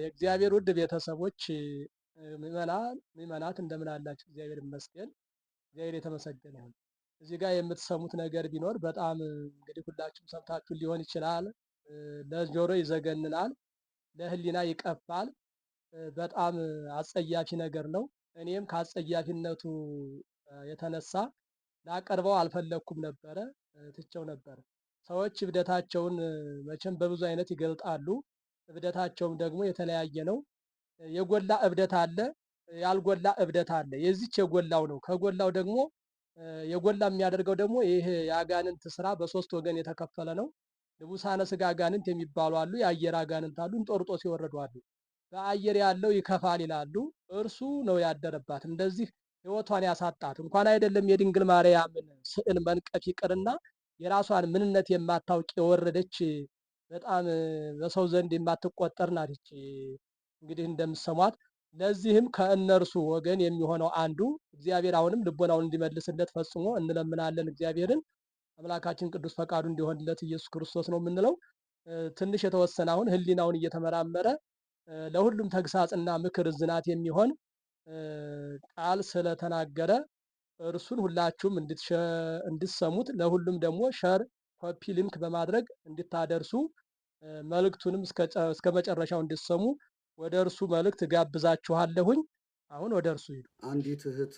የእግዚአብሔር ውድ ቤተሰቦች ምእመናት እንደምን አላችሁ? እግዚአብሔር ይመስገን። እግዚአብሔር የተመሰገነ ይሁን። እዚህ ጋር የምትሰሙት ነገር ቢኖር በጣም እንግዲህ ሁላችሁም ሰምታችሁ ሊሆን ይችላል። ለጆሮ ይዘገንናል፣ ለሕሊና ይቀፋል። በጣም አጸያፊ ነገር ነው። እኔም ከአጸያፊነቱ የተነሳ ላቀርበው አልፈለኩም ነበረ፣ ትቼው ነበር። ሰዎች እብደታቸውን መቼም በብዙ አይነት ይገልጣሉ። እብደታቸውም ደግሞ የተለያየ ነው። የጎላ እብደት አለ፣ ያልጎላ እብደት አለ። የዚች የጎላው ነው። ከጎላው ደግሞ የጎላ የሚያደርገው ደግሞ ይሄ የአጋንንት ስራ በሶስት ወገን የተከፈለ ነው። ንቡሳነ ስጋ አጋንንት የሚባሉ አሉ፣ የአየር አጋንንት አሉ፣ እንጦርጦስ የወረዱ አሉ። በአየር ያለው ይከፋል ይላሉ። እርሱ ነው ያደረባት እንደዚህ ህይወቷን ያሳጣት። እንኳን አይደለም የድንግል ማርያምን ስዕል መንቀፍ ይቅርና የራሷን ምንነት የማታውቅ የወረደች በጣም በሰው ዘንድ የማትቆጠር ናት ይቺ እንግዲህ እንደምሰሟት። ለዚህም ከእነርሱ ወገን የሚሆነው አንዱ እግዚአብሔር አሁንም ልቦናውን እንዲመልስለት ፈጽሞ እንለምናለን። እግዚአብሔርን አምላካችን ቅዱስ ፈቃዱ እንዲሆንለት ኢየሱስ ክርስቶስ ነው የምንለው። ትንሽ የተወሰነ አሁን ህሊናውን እየተመራመረ ለሁሉም ተግሳጽና ምክር ዝናት የሚሆን ቃል ስለተናገረ እርሱን ሁላችሁም እንድትሰሙት ለሁሉም ደግሞ ሸር ኮፒ ሊንክ በማድረግ እንድታደርሱ መልእክቱንም እስከ መጨረሻው እንድትሰሙ ወደ እርሱ መልእክት ጋብዛችኋለሁኝ። አሁን ወደ እርሱ ሂዱ። አንዲት እህት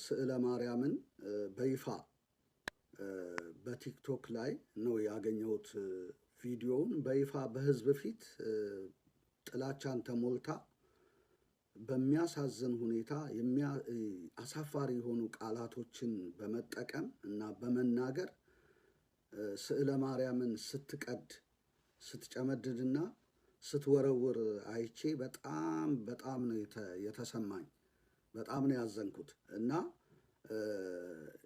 ስዕለ ማርያምን በይፋ በቲክቶክ ላይ ነው ያገኘሁት። ቪዲዮውን በይፋ በህዝብ ፊት ጥላቻን ተሞልታ በሚያሳዝን ሁኔታ አሳፋሪ የሆኑ ቃላቶችን በመጠቀም እና በመናገር ስዕለ ማርያምን ስትቀድ ስትጨመድድና ስትወረውር አይቼ በጣም ነው የተሰማኝ። በጣም ነው ያዘንኩት እና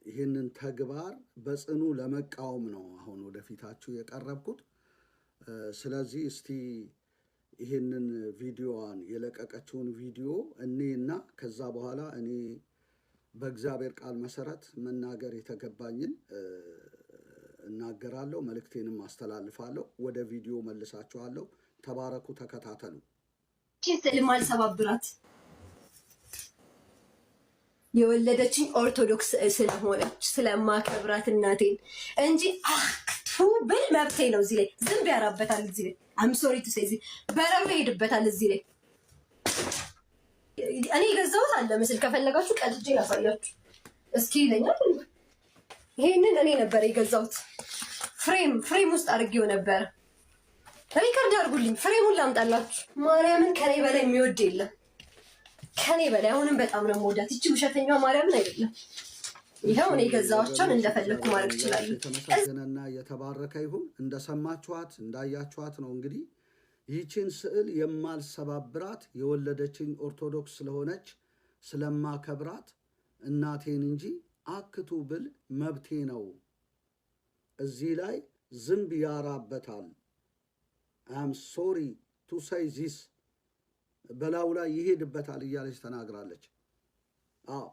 ይህንን ተግባር በጽኑ ለመቃወም ነው አሁን ወደፊታችሁ የቀረብኩት። ስለዚህ እስቲ ይህንን ቪዲዮዋን የለቀቀችውን ቪዲዮ እኔና ከዛ በኋላ እኔ በእግዚአብሔር ቃል መሰረት መናገር የተገባኝን እናገራለሁ፣ መልእክቴንም አስተላልፋለሁ። ወደ ቪዲዮ መልሳችኋለሁ። ተባረኩ፣ ተከታተሉ። ማልሰባብራት የወለደችኝ ኦርቶዶክስ ስለሆነች ስለማከብራት እናቴን እንጂ አክቱ ብል መብቴ ነው። እዚህ ላይ ዝንብ ያራበታል። እዚህ ላይ አም ሶሪ ቱ ሴይ በረሮ ይሄድበታል። እዚህ ላይ እኔ የገዛሁት አለ ምስል ከፈለጋችሁ ቀድጄ ላሳያችሁ እስኪ ይለኛል። ይሄንን እኔ ነበር የገዛሁት። ፍሬም ውስጥ አድርጌው ነበር። ሪከርድ አድርጉልኝ። ፍሬሙን ላምጣላችሁ። ማርያምን ከኔ በላይ የሚወድ የለም። ከኔ በላይ አሁንም በጣም ነው የምወዳት። ይቺ ውሸተኛዋ ማርያምን አይደለም። ይኸው እኔ የገዛኋቸውን እንደፈለግኩ ማድረግ እችላለሁ። የተመሰገነና የተባረከ ይሁን። እንደሰማችኋት እንዳያችኋት ነው እንግዲህ ይህችን ስዕል የማልሰባብራት የወለደችኝ ኦርቶዶክስ ስለሆነች ስለማከብራት እናቴን እንጂ አክቱ ብል መብቴ ነው። እዚህ ላይ ዝንብ ያራበታል። አም ሶሪ ቱ ሳይ ዚስ በላዩ ላይ ይሄድበታል እያለች ተናግራለች። አዎ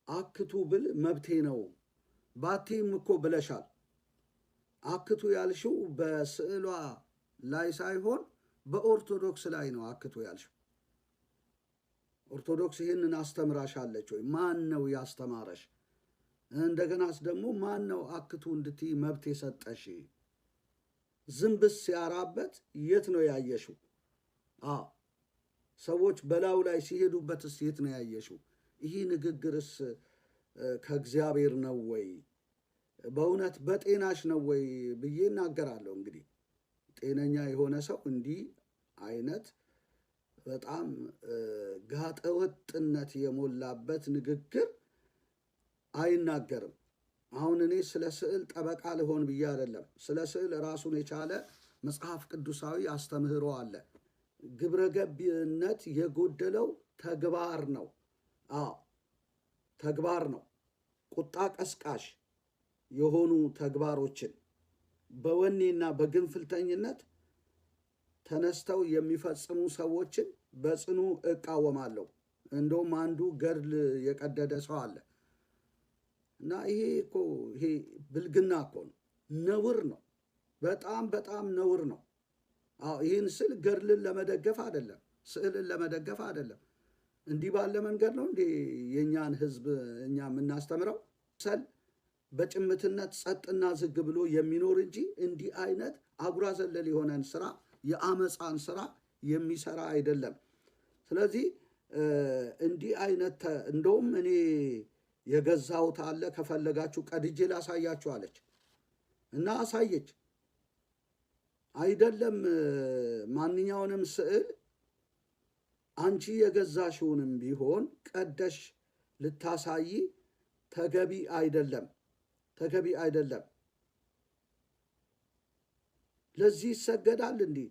አክቱ ብል መብቴ ነው። ባቴም እኮ ብለሻል። አክቱ ያልሽው በስዕሏ ላይ ሳይሆን በኦርቶዶክስ ላይ ነው አክቱ ያልሽው። ኦርቶዶክስ ይህንን አስተምራሻለች ወይ? ማን ነው ያስተማረሽ? እንደገናስ ደግሞ ማን ነው አክቱ እንድትይ መብት የሰጠሽ? ዝንብስ ሲያራበት የት ነው ያየሽው? ሰዎች በላዩ ላይ ሲሄዱበትስ የት ነው ያየሽው? ይህ ንግግርስ ከእግዚአብሔር ነው ወይ? በእውነት በጤናሽ ነው ወይ ብዬ እናገራለሁ። እንግዲህ ጤነኛ የሆነ ሰው እንዲህ አይነት በጣም ጋጠወጥነት የሞላበት ንግግር አይናገርም። አሁን እኔ ስለ ስዕል ጠበቃ ልሆን ብዬ አይደለም። ስለ ስዕል ራሱን የቻለ መጽሐፍ ቅዱሳዊ አስተምህሮ አለ። ግብረ ገብነት የጎደለው ተግባር ነው። ተግባር ነው። ቁጣ ቀስቃሽ የሆኑ ተግባሮችን በወኔና በግንፍልተኝነት ተነስተው የሚፈጽሙ ሰዎችን በጽኑ እቃወማለሁ። እንደውም አንዱ ገድል የቀደደ ሰው አለ እና ይሄ ብልግና እኮ ነው፣ ነውር ነው። በጣም ነውር ነው። ይህን ስል ገድልን ለመደገፍ አይደለም፣ ስዕልን ለመደገፍ አይደለም። እንዲህ ባለ መንገድ ነው እንዴ የእኛን ህዝብ እኛ የምናስተምረው? ሰል በጭምትነት ጸጥና ዝግ ብሎ የሚኖር እንጂ እንዲህ አይነት አጉራ ዘለል የሆነን ስራ፣ የአመፃን ስራ የሚሰራ አይደለም። ስለዚህ እንዲህ አይነት እንደውም እኔ የገዛሁት አለ ከፈለጋችሁ ቀድጄ ላሳያችሁ አለች እና አሳየች። አይደለም ማንኛውንም ስዕል አንቺ የገዛሽውንም ቢሆን ቀደሽ ልታሳይ ተገቢ አይደለም፣ ተገቢ አይደለም። ለዚህ ይሰገዳል እንዲህ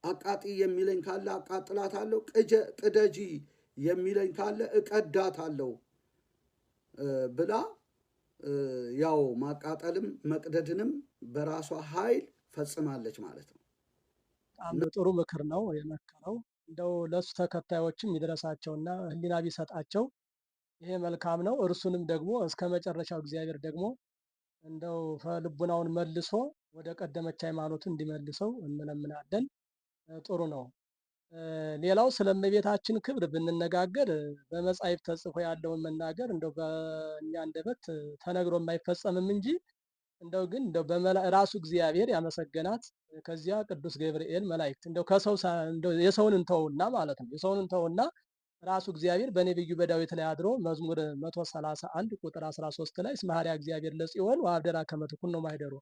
አቃጢ የሚለኝ ካለ አቃጥላታለሁ፣ ቅደጂ የሚለኝ ካለ እቀዳታለሁ ብላ ያው ማቃጠልም መቅደድንም በራሷ ኃይል ፈጽማለች ማለት ነው። በጣም ጥሩ ምክር ነው የመከረው። እንደው ለሱ ተከታዮችም ይድረሳቸውና ህሊና ቢሰጣቸው ይሄ መልካም ነው። እርሱንም ደግሞ እስከ መጨረሻው እግዚአብሔር ደግሞ እንደው ልቡናውን መልሶ ወደ ቀደመች ሃይማኖቱ እንዲመልሰው እንለምናለን። ጥሩ ነው። ሌላው ስለ እመቤታችን ክብር ብንነጋገር በመጻሕፍት ተጽፎ ያለውን መናገር እንደው በእኛ አንደበት ተነግሮ የማይፈጸምም እንጂ እንደው ግን እንደው ራሱ እግዚአብሔር ያመሰገናት ከዚያ ቅዱስ ገብርኤል መላእክት እንደው ከሰው እንደው የሰውን እንተውና ማለት ነው የሰውን እንተውና ራሱ እግዚአብሔር በነቢዩ በዳዊት ላይ አድሮ መዝሙር 131 ቁጥር 13 ላይ እስመ ኀሪያ እግዚአብሔር ለጽዮን ወአብደራ ከመ ትኩን ነው ማኅደሮ፣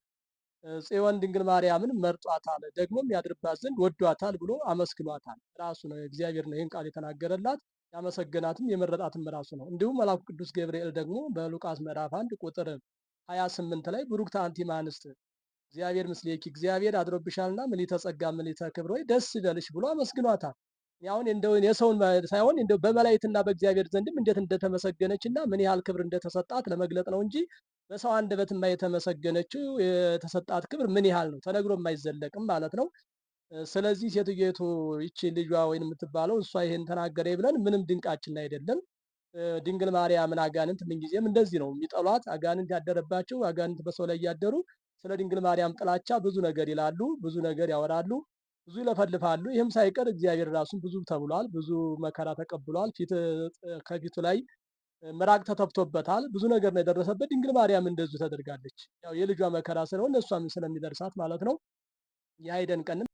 ጽዮን ድንግል ማርያምን መርጧታል ደግሞም ያድርባት ዘንድ ወዷታል ብሎ አመስግኗታል። ራሱ ነው እግዚአብሔር ነው ይህን ቃል የተናገረላት፣ ያመሰገናትም የመረጣትም ራሱ ነው። እንዲሁም መልአኩ ቅዱስ ገብርኤል ደግሞ በሉቃስ ምዕራፍ 1 ቁጥር 28 ላይ ብሩክት አንቲ እምአንስት እግዚአብሔር ምስሌኪ፣ እግዚአብሔር አድሮብሻልና ምልዕተ ጸጋ ምልዕተ ክብር ወይ ደስ ይበልሽ ብሎ አመስግኗታል። አሁን እንደው የሰውን ሳይሆን እንደው በመላእክትና በእግዚአብሔር ዘንድም እንዴት እንደተመሰገነችና ምን ያህል ክብር እንደተሰጣት ለመግለጥ ነው እንጂ በሰው አንደበትማ የተመሰገነችው የተሰጣት ክብር ምን ያህል ነው ተነግሮ የማይዘለቅም ማለት ነው። ስለዚህ ሴትዮቱ ይቺ ልጇ ወይም የምትባለው እሷ ይሄን ተናገረ ብለን ምንም ድንቃችን አይደለም። ድንግል ማርያምን አጋንንት ምንጊዜም እንደዚህ ነው የሚጠሏት። አጋንንት ያደረባቸው አጋንንት በሰው ላይ ያደሩ ስለ ድንግል ማርያም ጥላቻ ብዙ ነገር ይላሉ፣ ብዙ ነገር ያወራሉ፣ ብዙ ይለፈልፋሉ። ይህም ሳይቀር እግዚአብሔር ራሱን ብዙ ተብሏል፣ ብዙ መከራ ተቀብሏል። ከፊቱ ላይ ምራቅ ተተፍቶበታል፣ ብዙ ነገር ነው የደረሰበት። ድንግል ማርያም እንደዚሁ ተደርጋለች። ያው የልጇ መከራ ስለሆነ እሷም ስለሚደርሳት ማለት ነው። የአይደን ቀንም